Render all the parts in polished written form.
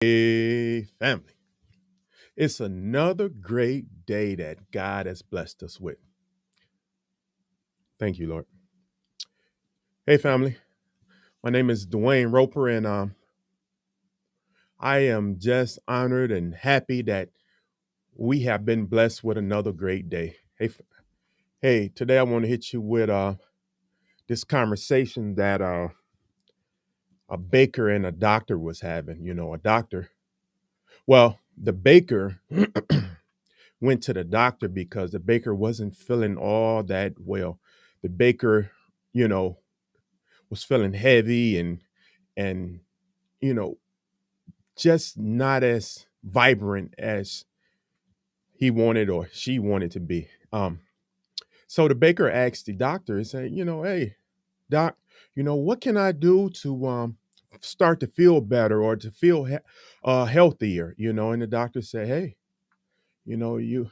Hey, family. It's another great day that God has blessed us with. Thank you, Lord. Hey, family. My name is Dwayne Roper, and I am just honored and happy that we have been blessed with another great day. Hey, today I want to hit you with this conversation that a baker and a doctor was having. A doctor. Well, the baker went to the doctor because the baker wasn't feeling all that well. The baker, you know, was feeling heavy and you know, just not as vibrant as he wanted or she wanted to be. So the baker asked the doctor and said, hey, doc, what can I do to start to feel better or to feel healthier? And the doctor said, hey, you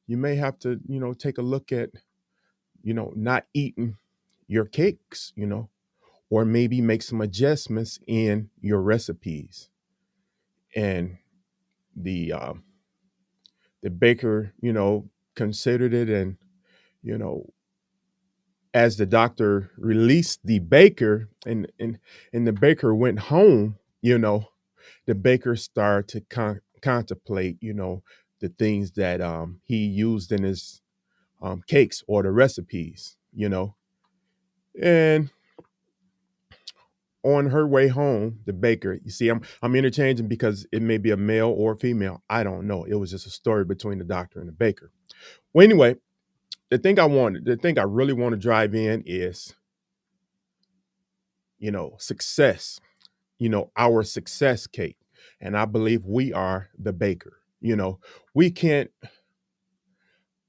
may have to, take a look at not eating your cakes, or maybe make some adjustments in your recipes. And the the baker, considered it, and you know, as the doctor released the baker, and the baker went home, the baker started to contemplate, the things that he used in his cakes or the recipes, and on her way home, the baker, you see, I'm interchanging because it may be a male or a female. I don't know. It was just a story between the doctor and the baker. Well, anyway, the thing I really want to drive in is, success, our success cake. And I believe we are the baker. We can't,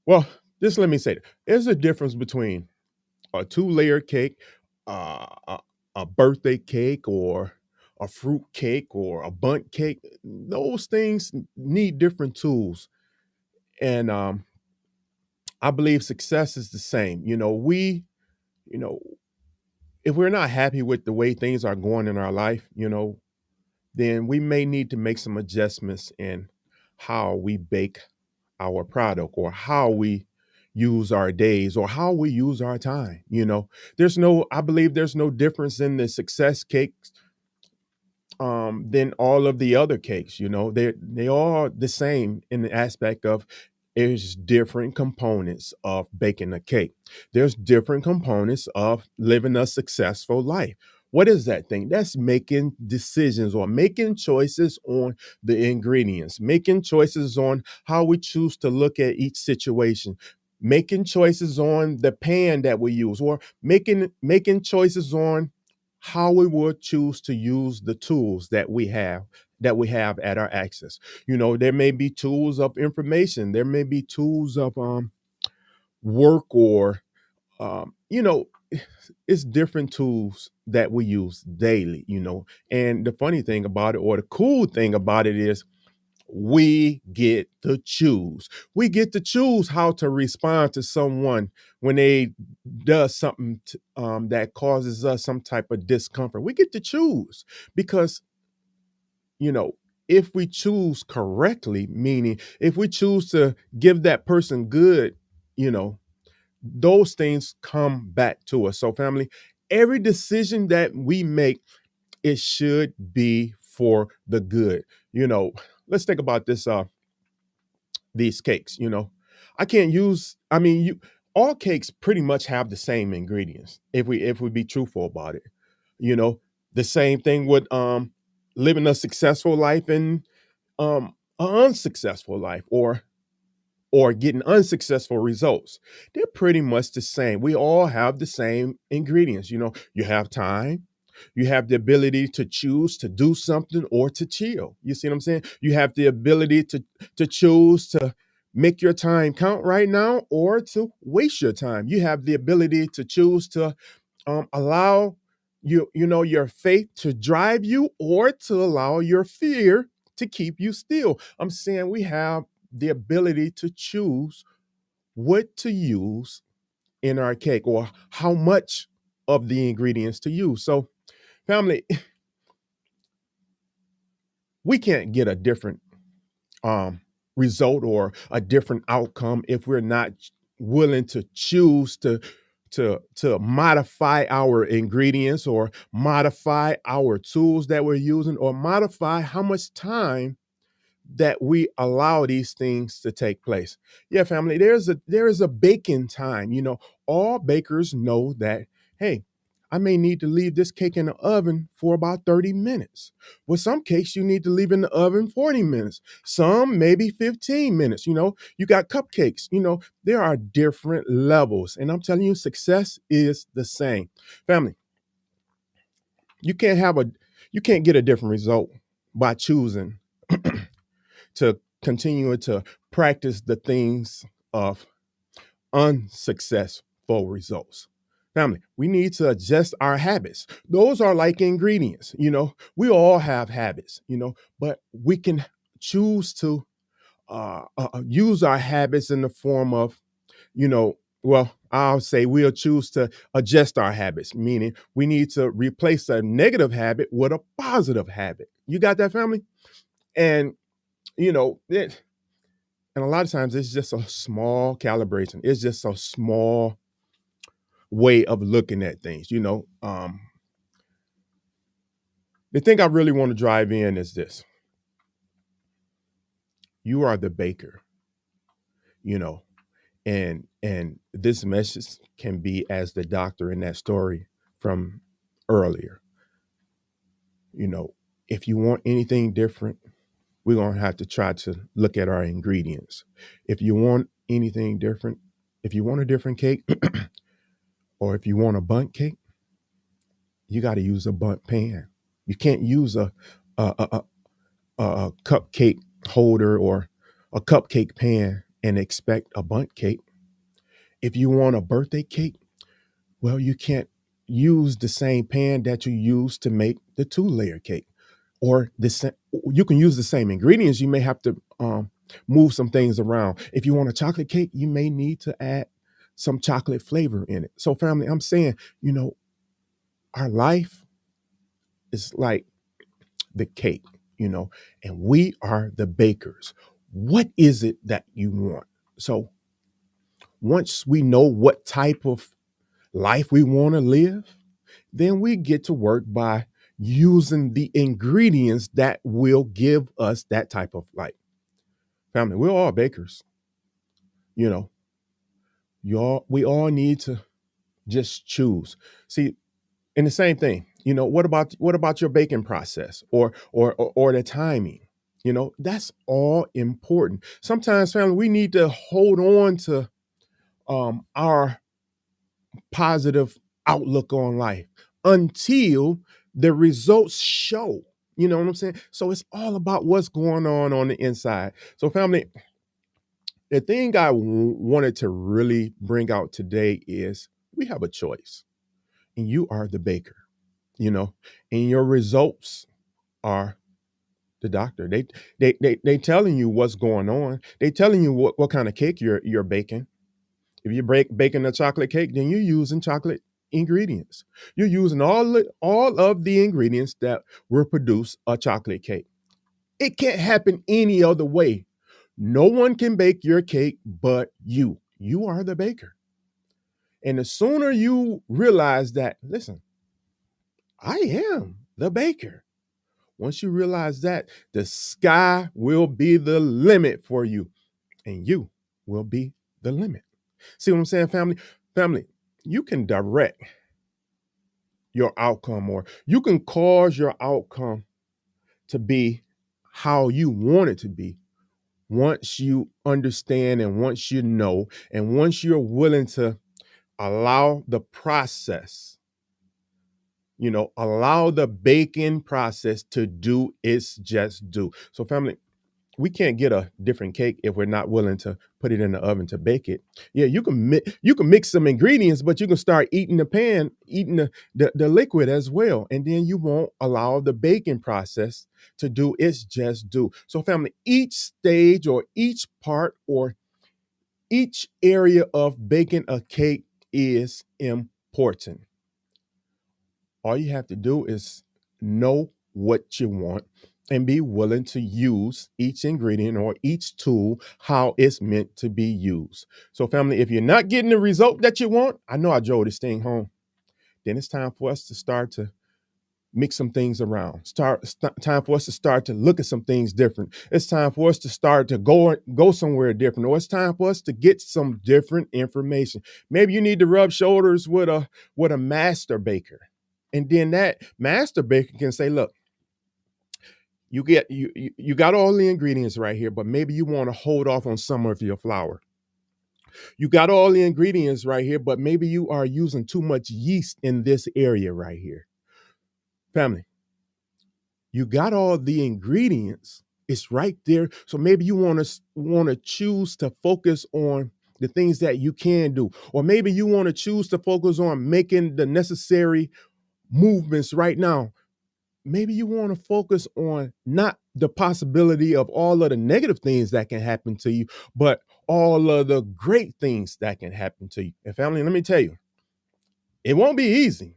well, just let me say it. There's a difference between a two-layer cake, a birthday cake, or a fruit cake, or a bundt cake. Those things need different tools, and I believe success is the same. You know, if we're not happy with the way things are going in our life, then we may need to make some adjustments in how we bake our product or how we use our days or how we use our time. I believe there's no difference in the success cakes than all of the other cakes. They are the same in the aspect of there's different components of baking a cake. There's different components of living a successful life. What is that thing? That's making decisions or making choices on the ingredients, making choices on how we choose to look at each situation, making choices on the pan that we use, or making choices on how we would choose to use the tools that we have at our access. There may be tools of information, there may be tools of work, or um, you know it's different tools that we use daily. And the funny thing about it, or the cool thing about it, is we get to choose. We get to choose how to respond to someone when they does something that causes us some type of discomfort. We get to choose because, you know, if we choose correctly, meaning if we choose to give that person good, you know, those things come back to us. So, family, every decision that we make, it should be for the good. Let's think about this. These cakes. I can't use. I mean, you all cakes pretty much have the same ingredients. If we be truthful about it, you know, the same thing with living a successful life and an unsuccessful life, or getting unsuccessful results. They're pretty much the same. We all have the same ingredients. You have time, you have the ability to choose to do something or to chill. You see what I'm saying? You have the ability to choose to make your time count right now or to waste your time. You have the ability to choose to allow your faith to drive you, or to allow your fear to keep you still. I'm saying we have the ability to choose what to use in our cake, or how much of the ingredients to use. So, family, We can't get a different um, result or a different outcome if we're not willing to choose to modify our ingredients or modify our tools that we're using or modify how much time that we allow these things to take place. Yeah, family, there is a baking time. All bakers know that, hey, I may need to leave this cake in the oven for about 30 minutes. With some cakes, you need to leave in the oven 40 minutes. Some maybe 15 minutes. You got cupcakes. There are different levels. And I'm telling you, success is the same. Family, you can't have a you can't get a different result by choosing to continue to practice the things of unsuccessful results. Family, we need to adjust our habits. Those are like ingredients. We all have habits, but we can choose to use our habits in the form of, well, I'll say we'll choose to adjust our habits, meaning we need to replace a negative habit with a positive habit. You got that, family? And, it, and a lot of times it's just a small calibration. It's just a small way of looking at things. The thing I really want to drive in is this: you are the baker, you know, and this message can be as the doctor in that story from earlier. You know, if you want anything different, we're gonna have to try to look at our ingredients. If you want anything different, if you want a different cake, or if you want a bundt cake, you got to use a bundt pan. You can't use a cupcake holder or a cupcake pan and expect a bundt cake. If you want a birthday cake, well, you can't use the same pan that you use to make the two-layer cake. Or you can use the same ingredients. You may have to move some things around. If you want a chocolate cake, you may need to add some chocolate flavor in it. So, family, I'm saying, our life is like the cake, and we are the bakers. What is it that you want? So once we know what type of life we want to live, then we get to work by using the ingredients that will give us that type of life. Family, we're all bakers. You know, we all need to just choose. See, and the same thing, what about your baking process or the timing? That's all important. Sometimes, family, we need to hold on to our positive outlook on life until the results show. You know what I'm saying? So it's all about what's going on the inside. So, family, the thing I wanted to really bring out today is we have a choice, and you are the baker. And your results are the doctor. They telling you what's going on. They telling you what kind of cake you're baking. If you're baking a chocolate cake, then you're using chocolate ingredients. You're using all of the ingredients that will produce a chocolate cake. It can't happen any other way. No one can bake your cake but you. You are the baker. And the sooner you realize that, listen, I am the baker. Once you realize that, the sky will be the limit for you, and you will be the limit. See what I'm saying, family? Family, you can direct your outcome, or you can cause your outcome to be how you want it to be once you understand and once you know and once you're willing to allow the process, allow the baking process to do its just due. So, family, we can't get a different cake if we're not willing to put it in the oven to bake it. Yeah, you can mix some ingredients, but you can start eating eating the liquid as well, and then you won't allow the baking process to do its just due. So, family, each stage or each part or each area of baking a cake is important. All you have to do is know what you want and be willing to use each ingredient or each tool how it's meant to be used. So, family, if you're not getting the result that you want, I know I drove this thing home. Then it's time for us to start to mix some things around. Time for us to start to look at some things different. It's time for us to start to go somewhere different, or it's time for us to get some different information. Maybe you need to rub shoulders with a master baker, and then that master baker can say, "Look, you got all the ingredients right here, but maybe you want to hold off on some of your flour. You got all the ingredients right here, but maybe you are using too much yeast in this area right here." Family, you got all the ingredients. It's right there. So maybe you want to choose to focus on the things that you can do, or maybe you want to choose to focus on making the necessary movements right now. Maybe you want to focus on not the possibility of all of the negative things that can happen to you, but all of the great things that can happen to you. And family, let me tell you, it won't be easy,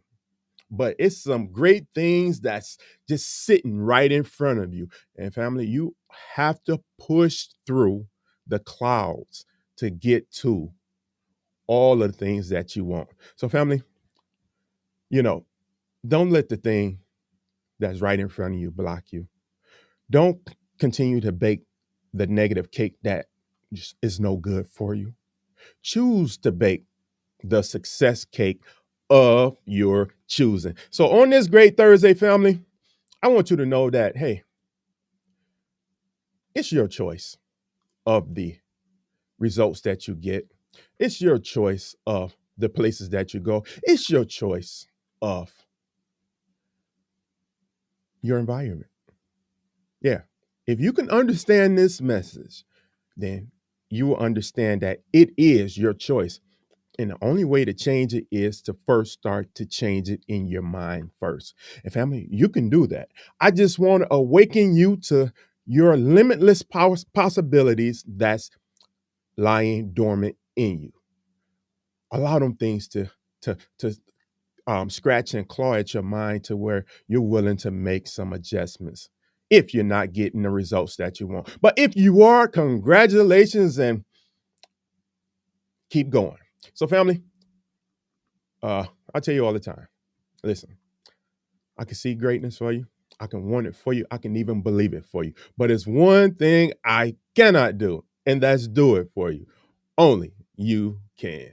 but it's some great things that's just sitting right in front of you. And family, you have to push through the clouds to get to all of the things that you want. So, family, you know, don't let the thing that's right in front of you block you. Don't continue to bake the negative cake that just is no good for you. Choose to bake the success cake of your choosing. So, on this great Thursday, family, I want you to know that, hey, it's your choice of the results that you get. It's your choice of the places that you go. It's your choice of your environment. Yeah. If you can understand this message, then you will understand that it is your choice. And the only way to change it is to first start to change it in your mind first. And family, you can do that. I just want to awaken you to your limitless possibilities that's lying dormant in you. Allow them things to scratch and claw at your mind to where you're willing to make some adjustments if you're not getting the results that you want. But if you are, congratulations and keep going. So, family, I tell you all the time, listen, I can see greatness for you. I can want it for you. I can even believe it for you. But it's one thing I cannot do, and that's do it for you. Only you can.